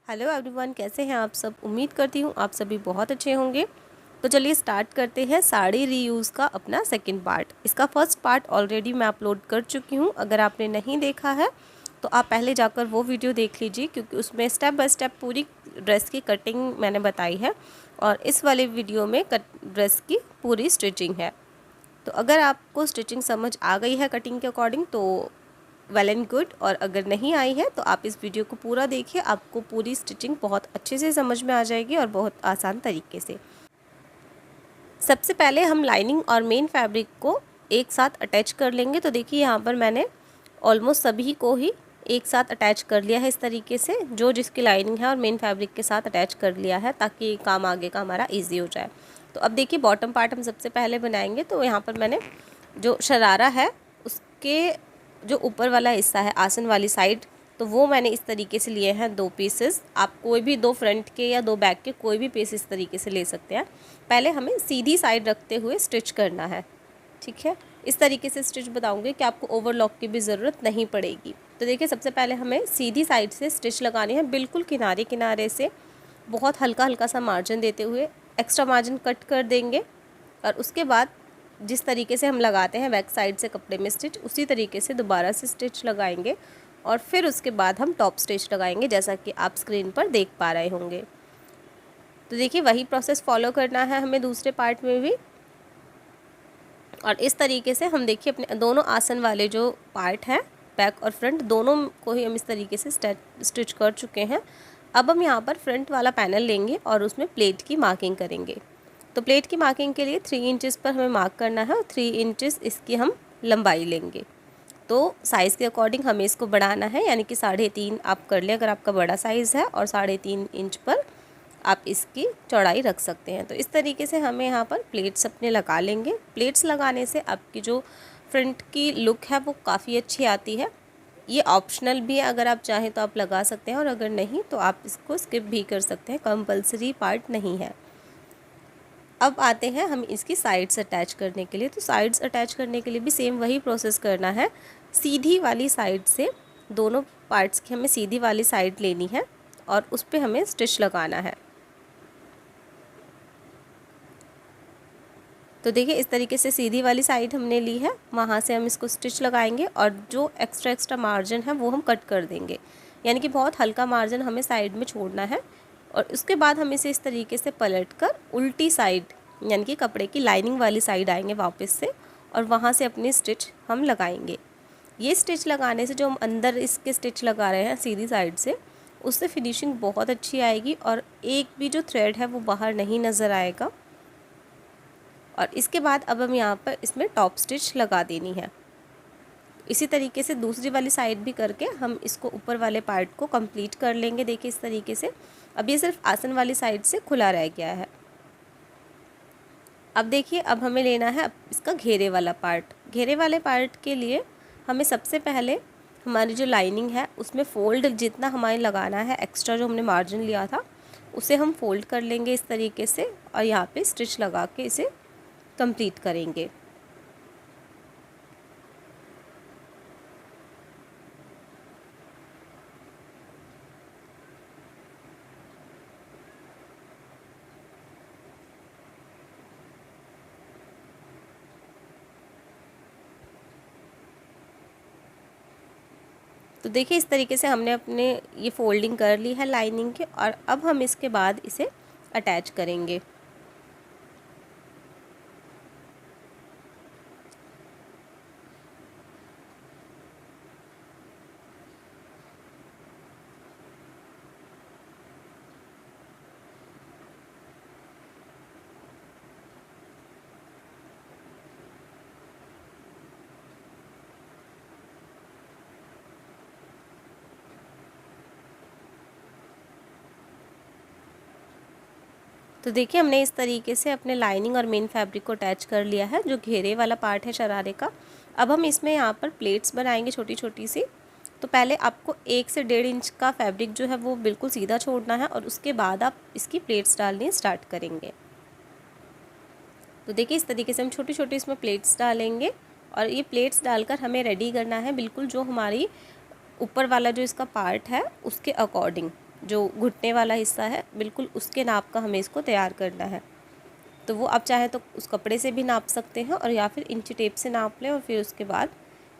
Hello everyone, कैसे हैं आप सब। उम्मीद करती हूँ आप सभी बहुत अच्छे होंगे। तो चलिए स्टार्ट करते हैं साड़ी रीयूज़ का अपना सेकंड पार्ट। इसका फर्स्ट पार्ट ऑलरेडी मैं अपलोड कर चुकी हूँ। अगर आपने नहीं देखा है तो आप पहले जाकर वो वीडियो देख लीजिए, क्योंकि उसमें स्टेप बाय स्टेप पूरी ड्रेस की कटिंग मैंने बताई है और इस वाले वीडियो में ड्रेस की पूरी स्टिचिंग है। तो अगर आपको स्टिचिंग समझ आ गई है कटिंग के अकॉर्डिंग तो वेल एंड गुड, और अगर नहीं आई है तो आप इस वीडियो को पूरा देखिए, आपको पूरी स्टिचिंग बहुत अच्छे से समझ में आ जाएगी और बहुत आसान तरीके से। सबसे पहले हम लाइनिंग और मेन फैब्रिक को एक साथ अटैच कर लेंगे। तो देखिए यहाँ पर मैंने ऑलमोस्ट सभी को ही एक साथ अटैच कर लिया है इस तरीके से, जो जिसकी लाइनिंग है और मेन फैब्रिक के साथ अटैच कर लिया है, ताकि काम आगे का हमारा ईजी हो जाए। तो अब देखिए बॉटम पार्ट हम सबसे पहले बनाएंगे। तो यहाँ पर मैंने जो शरारा है उसके जो ऊपर वाला हिस्सा है आसन वाली साइड, तो वो मैंने इस तरीके से लिए हैं 2 पीसेस। आप कोई भी 2 फ्रंट के या 2 बैक के कोई भी पीस इस तरीके से ले सकते हैं। पहले हमें सीधी साइड रखते हुए स्टिच करना है, ठीक है। इस तरीके से स्टिच बताऊंगी कि आपको ओवरलॉक की भी ज़रूरत नहीं पड़ेगी। तो देखिए सबसे पहले हमें सीधी साइड से स्टिच लगानी है, बिल्कुल किनारे किनारे से, बहुत हल्का हल्का सा मार्जिन देते हुए एक्स्ट्रा मार्जिन कट कर देंगे। और उसके बाद जिस तरीके से हम लगाते हैं बैक साइड से कपड़े में स्टिच, उसी तरीके से दोबारा से स्टिच लगाएंगे और फिर उसके बाद हम टॉप स्टिच लगाएंगे, जैसा कि आप स्क्रीन पर देख पा रहे होंगे। तो देखिए वही प्रोसेस फॉलो करना है हमें दूसरे पार्ट में भी। और इस तरीके से हम देखिए अपने दोनों आसन वाले जो पार्ट हैं बैक और फ्रंट दोनों को ही हम इस तरीके से स्टिच कर चुके हैं। अब हम यहाँ पर फ्रंट वाला पैनल लेंगे और उसमें प्लेट की मार्किंग करेंगे। तो प्लेट की मार्किंग के लिए 3 इंचेस पर हमें मार्क करना है और 3 इंचेस इसकी हम लंबाई लेंगे। तो साइज़ के अकॉर्डिंग हमें इसको बढ़ाना है, यानी कि 3.5 आप कर लें अगर आपका बड़ा साइज़ है, और 3.5 इंच पर आप इसकी चौड़ाई रख सकते हैं। तो इस तरीके से हमें यहाँ पर प्लेट्स अपने लगा लेंगे। प्लेट्स लगाने से आपकी जो फ्रंट की लुक है वो काफ़ी अच्छी आती है। ये ऑप्शनल भी है, अगर आप चाहें तो आप लगा सकते हैं और अगर नहीं तो आप इसको स्किप भी कर सकते हैं, कंपल्सरी पार्ट नहीं है। अब आते हैं हम इसकी साइड्स अटैच करने के लिए। तो साइड्स अटैच करने के लिए भी सेम वही प्रोसेस करना है। सीधी वाली साइड से दोनों पार्ट्स की हमें सीधी वाली साइड लेनी है और उस पर हमें स्टिच लगाना है। तो देखिए इस तरीके से सीधी वाली साइड हमने ली है, वहाँ से हम इसको स्टिच लगाएंगे और जो एक्स्ट्रा मार्जिन है वो हम कट कर देंगे, यानी कि बहुत हल्का मार्जिन हमें साइड में छोड़ना है। और उसके बाद हम इसे इस तरीके से पलट कर उल्टी साइड, यानी कि कपड़े की लाइनिंग वाली साइड आएंगे वापस से, और वहाँ से अपनी स्टिच हम लगाएंगे। ये स्टिच लगाने से जो हम अंदर इसके स्टिच लगा रहे हैं सीधी साइड से, उससे फिनिशिंग बहुत अच्छी आएगी और एक भी जो थ्रेड है वो बाहर नहीं नज़र आएगा। और इसके बाद अब हम यहाँ पर इसमें टॉप स्टिच लगा देनी है। इसी तरीके से दूसरी वाली साइड भी करके हम इसको ऊपर वाले पार्ट को कंप्लीट कर लेंगे। देखिए इस तरीके से अब ये सिर्फ आसन वाली साइड से खुला रह गया है। अब देखिए अब हमें लेना है अब इसका घेरे वाला पार्ट। घेरे वाले पार्ट के लिए हमें सबसे पहले हमारी जो लाइनिंग है उसमें फ़ोल्ड जितना हमें लगाना है, एक्स्ट्रा जो हमने मार्जिन लिया था उसे हम फोल्ड कर लेंगे इस तरीके से और यहाँ पे स्टिच लगा के इसे कंप्लीट करेंगे। तो देखिए इस तरीके से हमने अपने ये फोल्डिंग कर ली है लाइनिंग के, और अब हम इसके बाद इसे अटैच करेंगे। तो देखिए हमने इस तरीके से अपने लाइनिंग और मेन फैब्रिक को अटैच कर लिया है, जो घेरे वाला पार्ट है शरारे का। अब हम इसमें यहाँ पर प्लेट्स बनाएंगे छोटी छोटी सी। तो पहले आपको 1 से 1.5 इंच का फैब्रिक जो है वो बिल्कुल सीधा छोड़ना है और उसके बाद आप इसकी प्लेट्स डालनी स्टार्ट करेंगे। तो देखिए इस तरीके से हम छोटी छोटी इसमें प्लेट्स डालेंगे और ये प्लेट्स डालकर हमें रेडी करना है बिल्कुल जो हमारी ऊपर वाला जो इसका पार्ट है उसके अकॉर्डिंग, जो घुटने वाला हिस्सा है बिल्कुल उसके नाप का हमें इसको तैयार करना है। तो वो आप चाहें तो उस कपड़े से भी नाप सकते हैं और या फिर इंची टेप से नाप लें और फिर उसके बाद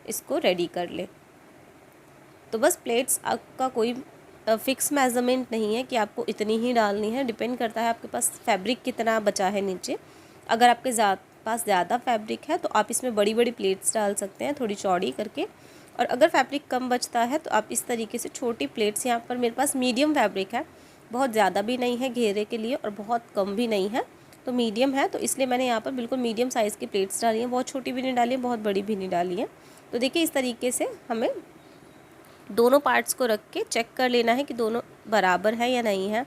इसको रेडी कर लें। तो बस प्लेट्स आपका कोई फ़िक्स मेज़रमेंट नहीं है कि आपको इतनी ही डालनी है, डिपेंड करता है आपके पास फैब्रिक कितना बचा है नीचे। अगर आपके पास ज़्यादा फैब्रिक है तो आप इसमें बड़ी बड़ी प्लेट्स डाल सकते हैं थोड़ी चौड़ी करके, और अगर फैब्रिक कम बचता है तो आप इस तरीके से छोटी प्लेट्स, यहाँ पर मेरे पास मीडियम फैब्रिक है, बहुत ज़्यादा भी नहीं है घेरे के लिए और बहुत कम भी नहीं है, तो मीडियम है, तो इसलिए मैंने यहाँ पर बिल्कुल मीडियम साइज़ की प्लेट्स डाली हैं, बहुत छोटी भी नहीं डाली है, बहुत बड़ी भी नहीं डाली है। तो देखिए इस तरीके से हमें दोनों पार्ट्स को रख के चेक कर लेना है कि दोनों बराबर है या नहीं है।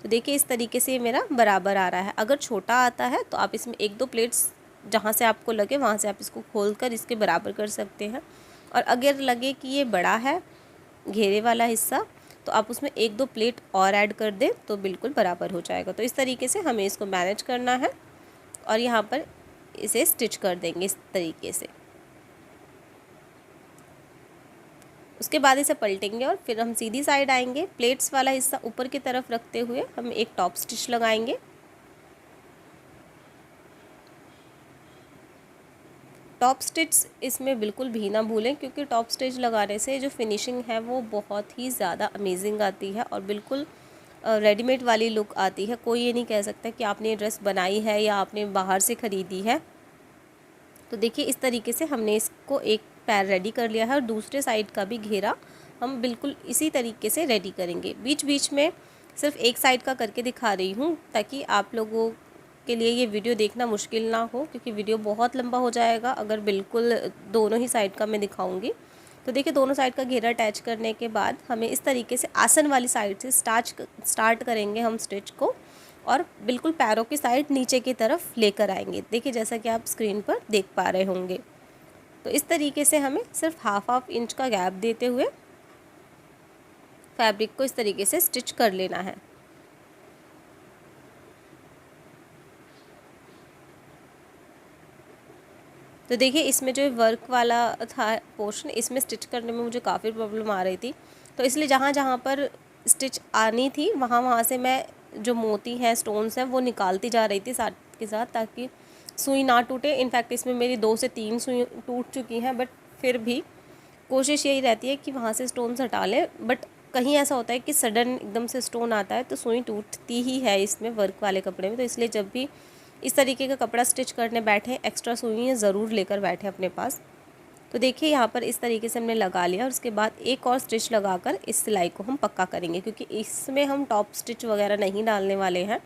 तो देखिए इस तरीके से ये मेरा बराबर आ रहा है। अगर छोटा आता है तो आप इसमें 1-2 प्लेट्स जहाँ से आपको लगे वहाँ से आप इसको खोल कर इसके बराबर कर सकते हैं, और अगर लगे कि ये बड़ा है घेरे वाला हिस्सा तो आप उसमें 1-2 प्लेट और ऐड कर दें तो बिल्कुल बराबर हो जाएगा। तो इस तरीके से हमें इसको मैनेज करना है और यहाँ पर इसे स्टिच कर देंगे इस तरीके से। उसके बाद इसे पलटेंगे और फिर हम सीधी साइड आएंगे। प्लेट्स वाला हिस्सा ऊपर की तरफ रखते हुए हम एक टॉप स्टिच लगाएंगे। टॉप स्टिच इसमें बिल्कुल भी ना भूलें, क्योंकि टॉप स्टिच लगाने से जो फिनिशिंग है वो बहुत ही ज़्यादा अमेजिंग आती है और बिल्कुल रेडीमेड वाली लुक आती है। कोई ये नहीं कह सकता कि आपने ड्रेस बनाई है या आपने बाहर से ख़रीदी है। तो देखिए इस तरीके से हमने इसको एक पैर रेडी कर लिया है और दूसरे साइड का भी घेरा हम बिल्कुल इसी तरीके से रेडी करेंगे। बीच बीच में सिर्फ एक साइड का करके दिखा रही हूँ ताकि आप लोगों के लिए ये वीडियो देखना मुश्किल ना हो, क्योंकि वीडियो बहुत लंबा हो जाएगा अगर बिल्कुल दोनों ही साइड का मैं दिखाऊंगी। तो देखिए दोनों साइड का घेरा अटैच करने के बाद हमें इस तरीके से आसन वाली साइड से स्टार्ट करेंगे हम स्टिच को, और बिल्कुल पैरों की साइड नीचे की तरफ लेकर आएंगे। देखिए जैसा कि आप स्क्रीन पर देख पा रहे होंगे। तो इस तरीके से हमें सिर्फ हाफ इंच का गैप देते हुए फैब्रिक को इस तरीके से स्टिच कर लेना है। तो देखिए इसमें जो वर्क वाला था पोर्शन, इसमें स्टिच करने में मुझे काफ़ी प्रॉब्लम आ रही थी, तो इसलिए जहाँ जहाँ पर स्टिच आनी थी वहाँ से मैं जो मोती हैं, स्टोन्स हैं, वो निकालती जा रही थी साथ के साथ, ताकि सुई ना टूटे। इनफैक्ट इसमें मेरी 2 से 3 सुई टूट चुकी हैं, बट फिर भी कोशिश यही रहती है कि वहाँ से स्टोन्स हटा लें। बट कहीं ऐसा होता है कि सडन एकदम से स्टोन आता है तो सुई टूटती ही है इसमें वर्क वाले कपड़े में। तो इसलिए जब भी इस तरीके का कपड़ा स्टिच करने बैठे एक्स्ट्रा सुई ज़रूर लेकर बैठे अपने पास। तो देखिए यहाँ पर इस तरीके से हमने लगा लिया और उसके बाद एक और स्टिच लगाकर इस सिलाई को हम पक्का करेंगे, क्योंकि इसमें हम टॉप स्टिच वगैरह नहीं डालने वाले हैं।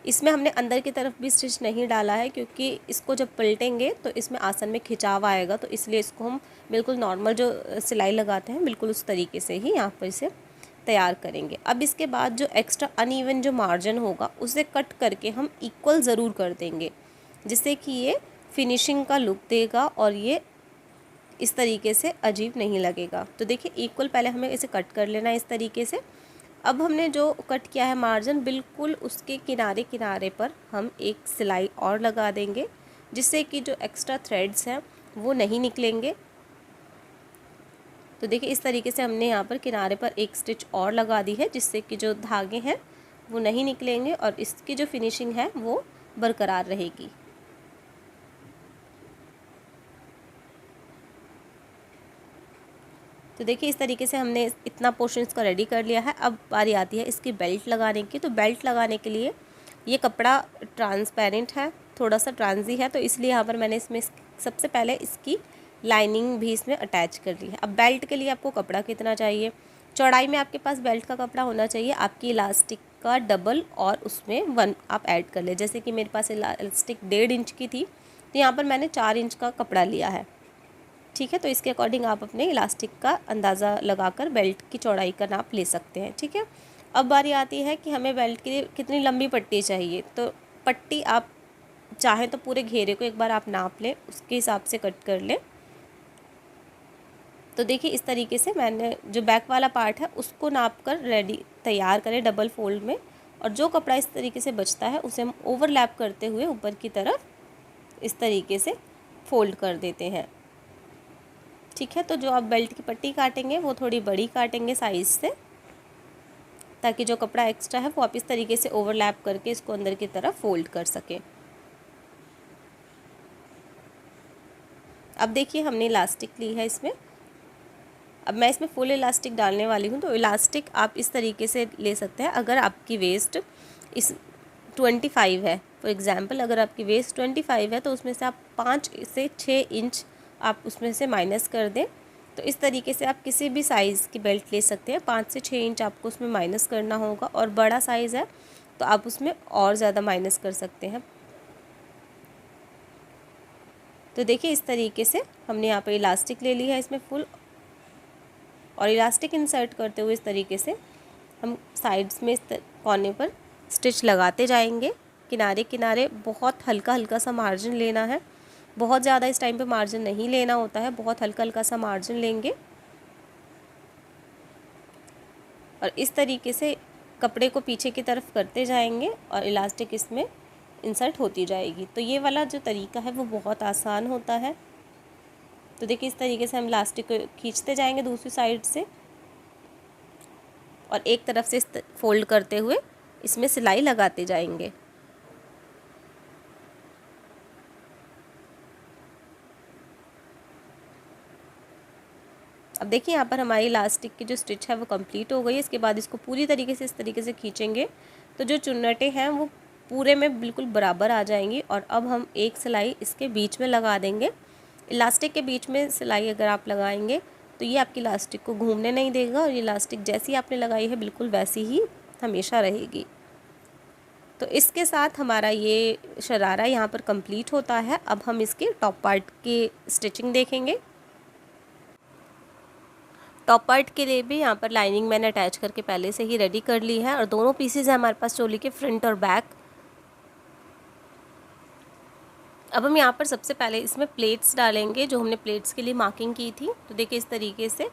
इसमें हमने अंदर की तरफ भी स्टिच नहीं डाला है, क्योंकि इसको जब पलटेंगे तो इसमें आसन में खिंचाव आएगा, तो इसलिए इसको हम बिल्कुल नॉर्मल जो सिलाई लगाते हैं बिल्कुल उस तरीके से ही यहाँ पर इसे तैयार करेंगे। अब इसके बाद जो एक्स्ट्रा अनइवन जो मार्जिन होगा उसे कट करके हम इक्वल ज़रूर कर देंगे, जिससे कि ये फिनिशिंग का लुक देगा और ये इस तरीके से अजीब नहीं लगेगा। तो देखिए इक्वल पहले हमें इसे कट कर लेना है इस तरीके से। अब हमने जो कट किया है मार्जिन, बिल्कुल उसके किनारे किनारे पर हम एक सिलाई और लगा देंगे, जिससे कि जो एक्स्ट्रा थ्रेड्स हैं वो नहीं निकलेंगे। तो देखिए इस तरीके से हमने यहाँ पर किनारे पर एक स्टिच और लगा दी है, जिससे कि जो धागे हैं वो नहीं निकलेंगे और इसकी जो फिनिशिंग है वो बरकरार रहेगी। तो देखिए इस तरीके से हमने इतना पोर्शन इसका रेडी कर लिया है। अब बारी आती है इसकी बेल्ट लगाने की। तो बेल्ट लगाने के लिए ये कपड़ा ट्रांसपेरेंट है, थोड़ा सा ट्रांजी है, तो इसलिए यहाँ पर मैंने इसमें सबसे पहले इसकी लाइनिंग भी इसमें अटैच कर दी है। अब बेल्ट के लिए आपको कपड़ा कितना चाहिए, चौड़ाई में आपके पास बेल्ट का कपड़ा होना चाहिए आपकी इलास्टिक का डबल, और उसमें 1 आप ऐड कर ले। जैसे कि मेरे पास इलास्टिक 1.5 इंच की थी, तो यहाँ पर मैंने 4 इंच का कपड़ा लिया है। ठीक है, तो इसके अकॉर्डिंग आप अपने इलास्टिक का अंदाज़ा लगाकर बेल्ट की चौड़ाई का नाप ले सकते हैं। ठीक है, अब बारी आती है कि हमें बेल्ट के लिए कितनी लंबी पट्टी चाहिए। तो पट्टी आप चाहें तो पूरे घेरे को एक बार आप नाप लें, उसके हिसाब से कट कर लें। तो देखिए इस तरीके से मैंने जो बैक वाला पार्ट है उसको नाप कर रेडी तैयार करें डबल फोल्ड में, और जो कपड़ा इस तरीके से बचता है उसे हम ओवरलैप करते हुए ऊपर की तरफ इस तरीके से फोल्ड कर देते हैं। ठीक है, तो जो आप बेल्ट की पट्टी काटेंगे वो थोड़ी बड़ी काटेंगे साइज़ से। ताकि जो कपड़ा एक्स्ट्रा है वो आप इस तरीके से ओवरलैप करके इसको अंदर की तरफ फोल्ड कर सकें। अब देखिए हमने इलास्टिक ली है इसमें। अब मैं इसमें फुल इलास्टिक डालने वाली हूँ। तो इलास्टिक आप इस तरीके से ले सकते हैं। अगर आपकी वेस्ट इस 25 है, फॉर एग्ज़ाम्पल अगर आपकी वेस्ट 25 है तो उसमें से आप 5 से 6 इंच आप उसमें से माइनस कर दें। तो इस तरीके से आप किसी भी साइज़ की बेल्ट ले सकते हैं। 5 से 6 इंच आपको उसमें माइनस करना होगा, और बड़ा साइज़ है तो आप उसमें और ज़्यादा माइनस कर सकते हैं। तो देखिए इस तरीके से हमने यहाँ पर इलास्टिक ले ली है इसमें फुल, और इलास्टिक इंसर्ट करते हुए इस तरीके से हम साइड्स में इस कोने पर स्टिच लगाते जाएंगे। किनारे किनारे बहुत हल्का हल्का सा मार्जिन लेना है, बहुत ज़्यादा इस टाइम पे मार्जिन नहीं लेना होता है, बहुत हल्का हल्का सा मार्जिन लेंगे और इस तरीके से कपड़े को पीछे की तरफ करते जाएंगे और इलास्टिक इसमें इंसर्ट होती जाएगी। तो ये वाला जो तरीका है वो बहुत आसान होता है। तो देखिए इस तरीके से हम इलास्टिक को खींचते जाएंगे दूसरी साइड से, और एक तरफ से फोल्ड करते हुए इसमें सिलाई लगाते जाएंगे। अब देखिए यहाँ पर हमारी इलास्टिक की जो स्टिच है वो कंप्लीट हो गई है। इसके बाद इसको पूरी तरीके से इस तरीके से खींचेंगे तो जो चुन्नटें हैं वो पूरे में बिल्कुल बराबर आ जाएंगी। और अब हम एक सिलाई इसके बीच में लगा देंगे। इलास्टिक के बीच में सिलाई अगर आप लगाएंगे तो ये आपकी इलास्टिक को घूमने नहीं देगा, और ये इलास्टिक जैसी आपने लगाई है बिल्कुल वैसी ही हमेशा रहेगी। तो इसके साथ हमारा ये शरारा यहाँ पर कंप्लीट होता है। अब हम इसके टॉप पार्ट की स्टिचिंग देखेंगे। टॉप पार्ट के लिए भी यहाँ पर लाइनिंग मैंने अटैच करके पहले से ही रेडी कर ली है, और दोनों पीसेज हैं हमारे पास चोली के, फ्रंट और बैक। अब हम यहाँ पर सबसे पहले इसमें प्लेट्स डालेंगे, जो हमने प्लेट्स के लिए मार्किंग की थी। तो देखिए इस तरीके से,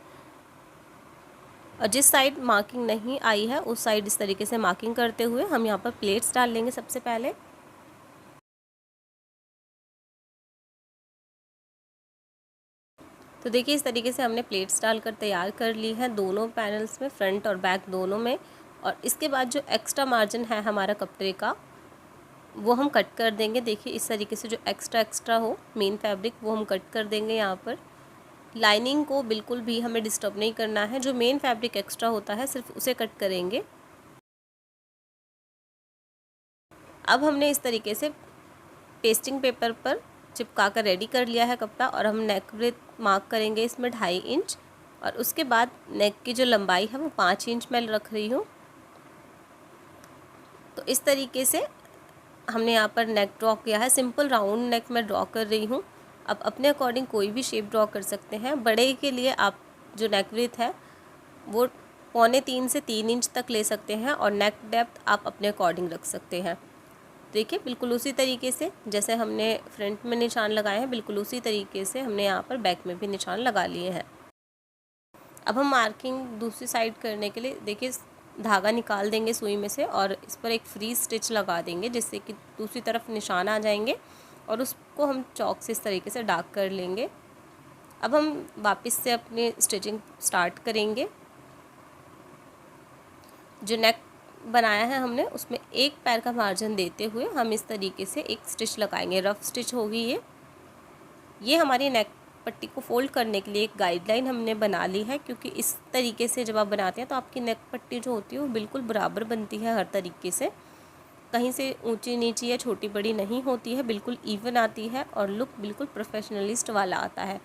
और जिस साइड मार्किंग नहीं आई है उस साइड इस तरीके से मार्किंग करते हुए हम यहाँ पर प्लेट्स डाल लेंगे सबसे पहले। तो देखिए इस तरीके से हमने प्लेट्स डालकर तैयार कर ली है दोनों पैनल्स में, फ्रंट और बैक दोनों में। और इसके बाद जो एक्स्ट्रा मार्जिन है हमारा कपड़े का वो हम कट कर देंगे। देखिए इस तरीके से जो एक्स्ट्रा हो मेन फैब्रिक वो हम कट कर देंगे। यहाँ पर लाइनिंग को बिल्कुल भी हमें डिस्टर्ब नहीं करना है, जो मेन फैब्रिक एक्स्ट्रा होता है सिर्फ उसे कट करेंगे। अब हमने इस तरीके से पेस्टिंग पेपर पर चिपका कर रेडी कर लिया है कपड़ा, और हम नेक ब्रेथ मार्क करेंगे इसमें 2.5 इंच, और उसके बाद नेक की जो लंबाई है वो 5 इंच मैं रख रही हूँ। तो इस तरीके से हमने यहाँ पर नेक ड्रॉ किया है। सिंपल राउंड नेक मैं ड्रॉ कर रही हूँ। आप अपने अकॉर्डिंग कोई भी शेप ड्रॉ कर सकते हैं। बड़े के लिए आप जो नेक ब्रेथ है वो 2.25 से 3 इंच तक ले सकते हैं, और नेक डेप्थ आप अपने अकॉर्डिंग रख सकते हैं। देखिए बिल्कुल उसी तरीके से जैसे हमने फ्रंट में निशान लगाए हैं, बिल्कुल उसी तरीके से हमने यहाँ पर बैक में भी निशान लगा लिए हैं। अब हम मार्किंग दूसरी साइड करने के लिए देखिए धागा निकाल देंगे सुई में से, और इस पर एक फ्री स्टिच लगा देंगे जिससे कि दूसरी तरफ निशान आ जाएंगे, और उसको हम चॉक से इस तरीके से डार्क कर लेंगे। अब हम वापस से अपनी स्टिचिंग स्टार्ट करेंगे। जो नेक बनाया है हमने उसमें एक पैर का मार्जिन देते हुए हम इस तरीके से एक स्टिच लगाएंगे। रफ स्टिच होगी ये हमारी नेक पट्टी को फोल्ड करने के लिए एक गाइडलाइन हमने बना ली है, क्योंकि इस तरीके से जब आप बनाते हैं तो आपकी नेक पट्टी जो होती है वो बिल्कुल बराबर बनती है हर तरीके से, कहीं से ऊंची नीची या छोटी बड़ी नहीं होती है, बिल्कुल इवन आती है और लुक बिल्कुल प्रोफेशनलिस्ट वाला आता है।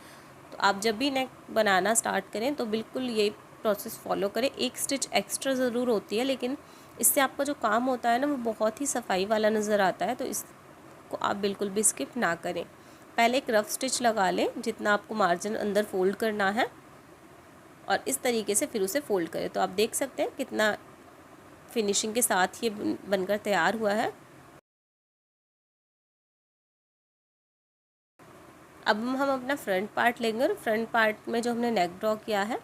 तो आप जब भी नेक बनाना स्टार्ट करें तो बिल्कुल ये प्रोसेस फॉलो करें। एक स्टिच एक्स्ट्रा ज़रूर होती है, लेकिन इससे आपका जो काम होता है ना वो बहुत ही सफाई वाला नज़र आता है, तो इसको आप बिल्कुल भी स्किप ना करें। पहले एक रफ स्टिच लगा लें जितना आपको मार्जिन अंदर फोल्ड करना है, और इस तरीके से फिर उसे फोल्ड करें। तो आप देख सकते हैं कितना फिनिशिंग के साथ ये बनकर तैयार हुआ है। अब हम अपना फ्रंट पार्ट लेंगे, और फ्रंट पार्ट में जो हमने नेक ड्रॉ किया है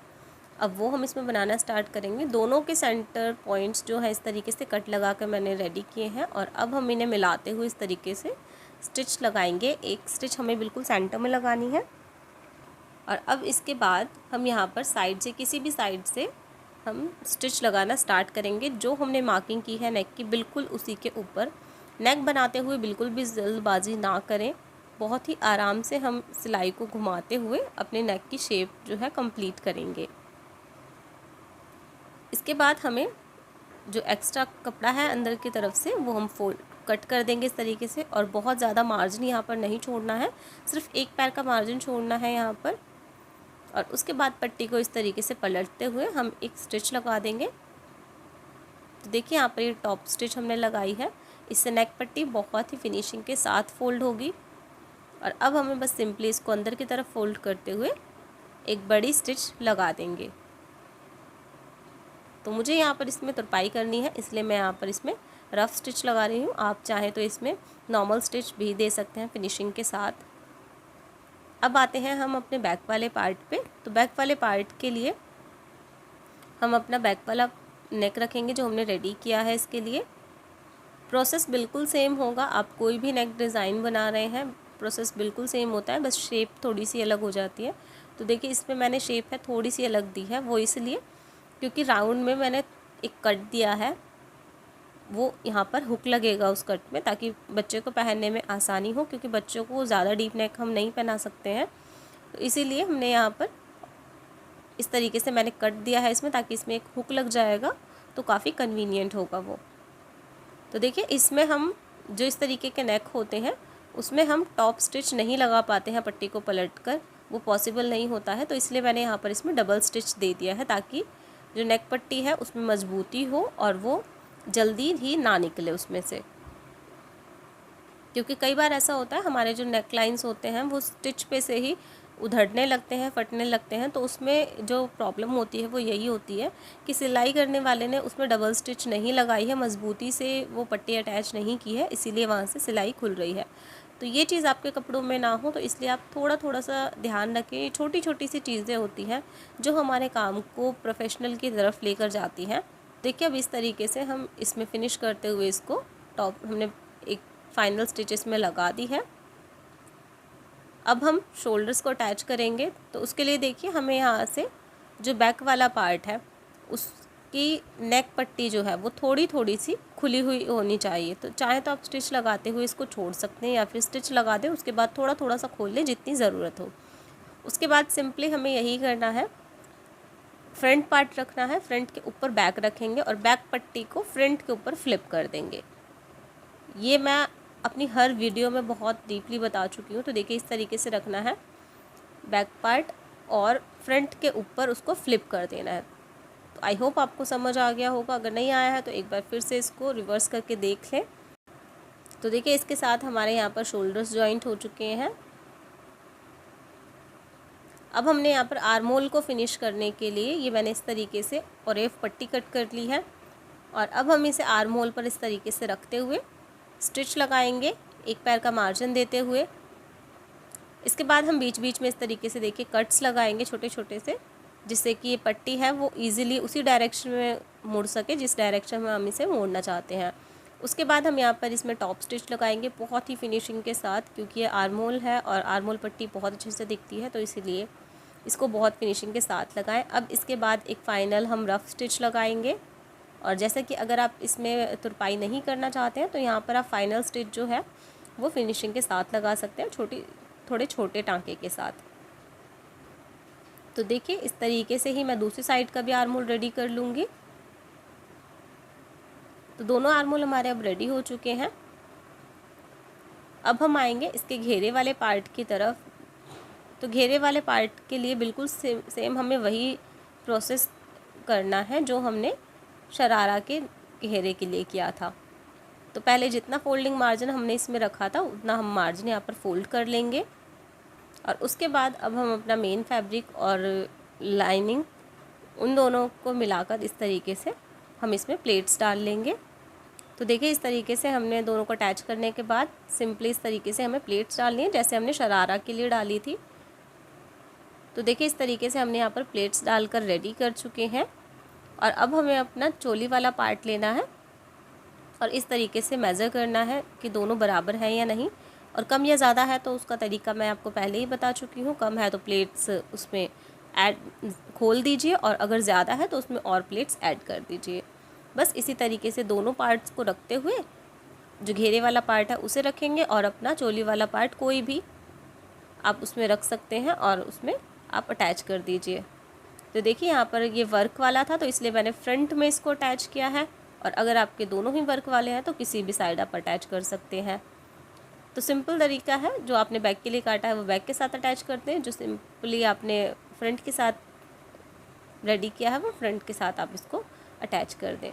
अब वो हम इसमें बनाना स्टार्ट करेंगे। दोनों के सेंटर पॉइंट्स जो है इस तरीके से कट लगा कर मैंने रेडी किए हैं, और अब हम इन्हें मिलाते हुए इस तरीके से स्टिच लगाएंगे। एक स्टिच हमें बिल्कुल सेंटर में लगानी है, और अब इसके बाद हम यहाँ पर साइड से किसी भी साइड से हम स्टिच लगाना स्टार्ट करेंगे। जो हमने मार्किंग की है नेक की बिल्कुल उसी के ऊपर। नेक बनाते हुए बिल्कुल भी जल्दबाजी ना करें, बहुत ही आराम से हम सिलाई को घुमाते हुए अपने नेक की शेप जो है कंप्लीट करेंगे। इसके बाद हमें जो एक्स्ट्रा कपड़ा है अंदर की तरफ से वो हम फोल्ड कट कर देंगे इस तरीके से, और बहुत ज़्यादा मार्जिन यहाँ पर नहीं छोड़ना है, सिर्फ एक पैर का मार्जिन छोड़ना है यहाँ पर। और उसके बाद पट्टी को इस तरीके से पलटते हुए हम एक स्टिच लगा देंगे। तो देखिए यहाँ पर ये टॉप स्टिच हमने लगाई है, इससे नेक पट्टी बहुत ही फिनिशिंग के साथ फोल्ड होगी। और अब हमें बस सिंपली इसको अंदर की तरफ फोल्ड करते हुए एक बड़ी स्टिच लगा देंगे। तो मुझे यहाँ पर इसमें तुरपाई करनी है, इसलिए मैं यहाँ पर इसमें रफ़ स्टिच लगा रही हूँ। आप चाहें तो इसमें नॉर्मल स्टिच भी दे सकते हैं फिनिशिंग के साथ। अब आते हैं हम अपने बैक वाले पार्ट पे। तो बैक वाले पार्ट के लिए हम अपना बैक वाला नेक रखेंगे जो हमने रेडी किया है। इसके लिए प्रोसेस बिल्कुल सेम होगा। आप कोई भी नेक डिज़ाइन बना रहे हैं प्रोसेस बिल्कुल सेम होता है, बस शेप थोड़ी सी अलग हो जाती है। तो देखिए इसमें मैंने शेप है थोड़ी सी अलग दी है, वो इसलिए क्योंकि राउंड में मैंने एक कट दिया है, वो यहाँ पर हुक लगेगा उस कट में, ताकि बच्चे को पहनने में आसानी हो, क्योंकि बच्चों को ज़्यादा डीप नेक हम नहीं पहना सकते हैं। तो इसीलिए हमने यहाँ पर इस तरीके से मैंने कट दिया है इसमें, ताकि इसमें एक हुक लग जाएगा तो काफ़ी कन्वीनियंट होगा वो। तो देखिए इसमें हम जो इस तरीके के नेक होते हैं उसमें हम टॉप स्टिच नहीं लगा पाते हैं पट्टी को पलट कर, वो पॉसिबल नहीं होता है। तो इसलिए मैंने यहाँ पर इसमें डबल स्टिच दे दिया है, ताकि जो नेक पट्टी है उसमें मजबूती हो और वो जल्दी ही ना निकले उसमें से। क्योंकि कई बार ऐसा होता है हमारे जो नेक लाइन्स होते हैं वो स्टिच पे से ही उधड़ने लगते हैं, फटने लगते हैं। तो उसमें जो प्रॉब्लम होती है वो यही होती है कि सिलाई करने वाले ने उसमें डबल स्टिच नहीं लगाई है, मजबूती से वो पट्टी अटैच नहीं की है, इसीलिए वहाँ से सिलाई खुल रही है। तो ये चीज़ आपके कपड़ों में ना हो, तो इसलिए आप थोड़ा थोड़ा सा ध्यान रखें। छोटी छोटी सी चीज़ें होती हैं जो हमारे काम को प्रोफेशनल की तरफ लेकर जाती हैं। देखिए अब इस तरीके से हम इसमें फिनिश करते हुए इसको टॉप हमने एक फाइनल स्टिचेस में लगा दी है। अब हम शोल्डर्स को अटैच करेंगे। तो उसके लिए देखिए हमें यहाँ से जो बैक वाला पार्ट है उसकी नेक पट्टी जो है वो थोड़ी थोड़ी सी खुली हुई होनी चाहिए। तो चाहे तो आप स्टिच लगाते हुए इसको छोड़ सकते हैं, या फिर स्टिच लगा दें उसके बाद थोड़ा थोड़ा सा खोल लें जितनी ज़रूरत हो। उसके बाद सिंपली हमें यही करना है, फ्रंट पार्ट रखना है, फ्रंट के ऊपर बैक रखेंगे और बैक पट्टी को फ्रंट के ऊपर फ्लिप कर देंगे। ये मैं अपनी हर वीडियो में बहुत डीपली बता चुकी हूँ। तो देखिए इस तरीके से रखना है बैक पार्ट और फ्रंट के ऊपर उसको फ्लिप कर देना है। तो आई होप आपको समझ आ गया होगा, अगर नहीं आया है तो एक बार फिर से इसको रिवर्स करके देख लें। तो देखिए इसके साथ हमारे यहाँ पर शोल्डर्स जॉइंट हो चुके हैं। अब हमने यहाँ पर आर्म होल को फिनिश करने के लिए ये मैंने इस तरीके से और एक पट्टी कट कर ली है, और अब हम इसे आर्म होल पर इस तरीके से रखते हुए स्टिच लगाएंगे एक पैर का मार्जिन देते हुए। इसके बाद हम बीच बीच में इस तरीके से देखिए कट्स लगाएंगे छोटे छोटे से, जिससे कि ये पट्टी है वो इजीली उसी डायरेक्शन में मुड़ सके जिस डायरेक्शन में हम इसे मोड़ना चाहते हैं। उसके बाद हम यहाँ पर इसमें टॉप स्टिच लगाएंगे बहुत ही फिनिशिंग के साथ, क्योंकि ये आर्म होल है और आर्म होल पट्टी बहुत अच्छे से दिखती है, तो इसीलिए इसको बहुत फिनिशिंग के साथ लगाएं। अब इसके बाद एक फ़ाइनल हम रफ़ स्टिच लगाएंगे, और जैसे कि अगर आप इसमें तुरपाई नहीं करना चाहते हैं तो यहाँ पर आप फाइनल स्टिच जो है वो फिनिशिंग के साथ लगा सकते हैं, थोड़े छोटे टांके के साथ। तो देखिए इस तरीके से ही मैं दूसरी साइड का भी आर्म होल रेडी कर लूँगी। तो दोनों आर्म होल हमारे अब रेडी हो चुके हैं। अब हम आएंगे इसके घेरे वाले पार्ट की तरफ। तो घेरे वाले पार्ट के लिए बिल्कुल सेम हमें वही प्रोसेस करना है जो हमने शरारा के घेरे के लिए किया था। तो पहले जितना फोल्डिंग मार्जिन हमने इसमें रखा था उतना हम मार्जिन यहाँ पर फोल्ड कर लेंगे, और उसके बाद अब हम अपना मेन फैब्रिक और लाइनिंग उन दोनों को मिलाकर इस तरीके से हम इसमें प्लेट्स डाल लेंगे। तो देखिए इस तरीके से हमने दोनों को अटैच करने के बाद सिंपली इस तरीके से हमें प्लेट्स डालनी है जैसे हमने शरारा के लिए डाली थी। तो देखिए इस तरीके से हमने यहाँ पर प्लेट्स डालकर रेडी कर चुके हैं, और अब हमें अपना चोली वाला पार्ट लेना है और इस तरीके से मेज़र करना है कि दोनों बराबर हैं या नहीं, और कम या ज़्यादा है तो उसका तरीका मैं आपको पहले ही बता चुकी हूँ। कम है तो प्लेट्स उसमें ऐड खोल दीजिए और अगर ज़्यादा है तो उसमें और प्लेट्स ऐड कर दीजिए। बस इसी तरीके से दोनों पार्ट्स को रखते हुए जो घेरे वाला पार्ट है उसे रखेंगे और अपना चोली वाला पार्ट कोई भी आप उसमें रख सकते हैं और उसमें आप अटैच कर दीजिए। तो देखिए यहाँ पर ये वर्क वाला था तो इसलिए मैंने फ्रंट में इसको अटैच किया है, और अगर आपके दोनों ही वर्क वाले हैं तो किसी भी साइड आप अटैच कर सकते हैं। तो सिंपल तरीका है, जो आपने बैक के लिए काटा है वो बैक के साथ अटैच करते हैं, जो सिंपली आपने फ्रंट के साथ रेडी किया है वो फ्रंट के साथ आप इसको अटैच कर दें।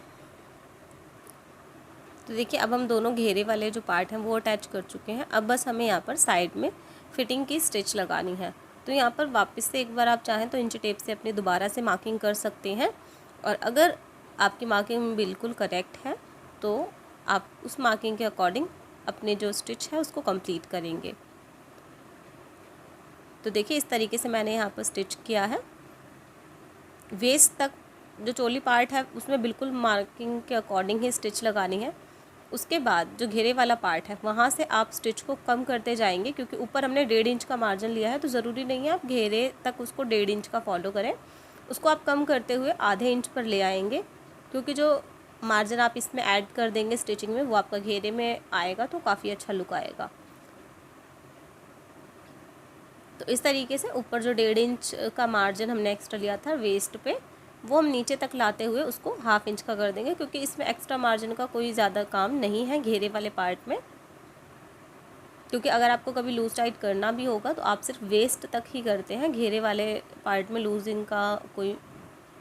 तो देखिए अब हम दोनों घेरे वाले जो पार्ट हैं वो अटैच कर चुके हैं। अब बस हमें यहाँ पर साइड में फिटिंग की स्टिच लगानी है। तो यहाँ पर वापस से एक बार आप चाहें तो इंची टेप से अपनी दोबारा से मार्किंग कर सकते हैं, और अगर आपकी मार्किंग बिल्कुल करेक्ट है तो आप उस मार्किंग के अकॉर्डिंग अपने जो स्टिच है उसको कंप्लीट करेंगे। तो देखिए इस तरीके से मैंने यहाँ पर स्टिच किया है। वेस्ट तक जो चोली पार्ट है उसमें बिल्कुल मार्किंग के अकॉर्डिंग ही स्टिच लगानी है। उसके बाद जो घेरे वाला पार्ट है वहाँ से आप स्टिच को कम करते जाएंगे, क्योंकि ऊपर हमने 1.5 इंच का मार्जिन लिया है तो ज़रूरी नहीं है आप घेरे तक उसको 1.5 इंच का फॉलो करें। उसको आप कम करते हुए आधे इंच पर ले आएंगे, क्योंकि जो मार्जिन आप इसमें ऐड कर देंगे स्टिचिंग में वो आपका घेरे में आएगा तो काफ़ी अच्छा लुक आएगा। तो इस तरीके से ऊपर जो 1.5 इंच का मार्जिन हमने एक्स्ट्रा लिया था वेस्ट पे, वो हम नीचे तक लाते हुए उसको 1/2 इंच का कर देंगे, क्योंकि इसमें एक्स्ट्रा मार्जिन का कोई ज़्यादा काम नहीं है घेरे वाले पार्ट में। क्योंकि अगर आपको कभी लूज़ टाइट करना भी होगा तो आप सिर्फ वेस्ट तक ही करते हैं, घेरे वाले पार्ट में लूजिंग का कोई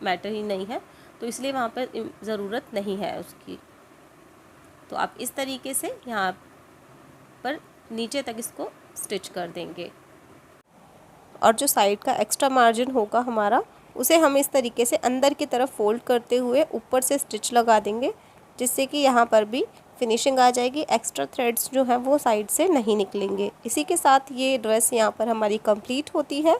मैटर ही नहीं है, तो इसलिए वहाँ पर ज़रूरत नहीं है उसकी। तो आप इस तरीके से यहाँ पर नीचे तक इसको स्टिच कर देंगे, और जो साइड का एक्स्ट्रा मार्जिन होगा हमारा उसे हम इस तरीके से अंदर की तरफ फोल्ड करते हुए ऊपर से स्टिच लगा देंगे, जिससे कि यहाँ पर भी फिनिशिंग आ जाएगी। एक्स्ट्रा थ्रेड्स जो हैं वो साइड से नहीं निकलेंगे। इसी के साथ ये ड्रेस यहाँ पर हमारी कंप्लीट होती है।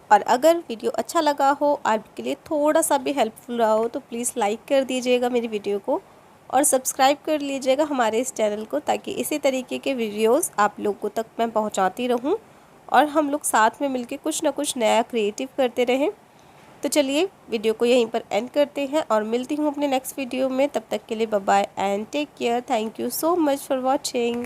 और अगर वीडियो अच्छा लगा हो, आपके लिए थोड़ा सा भी हेल्पफुल रहा हो, तो प्लीज़ लाइक कर दीजिएगा मेरी वीडियो को, और सब्सक्राइब कर लीजिएगा हमारे इस चैनल को, ताकि इसी तरीके के वीडियोस आप लोगों तक मैं पहुंचाती रहूं और हम लोग साथ में मिलके कुछ ना कुछ नया क्रिएटिव करते रहें। तो चलिए वीडियो को यहीं पर एंड करते हैं और मिलती हूँ अपने नेक्स्ट वीडियो में। तब तक के लिए bye bye and take care. Thank you so much for watching.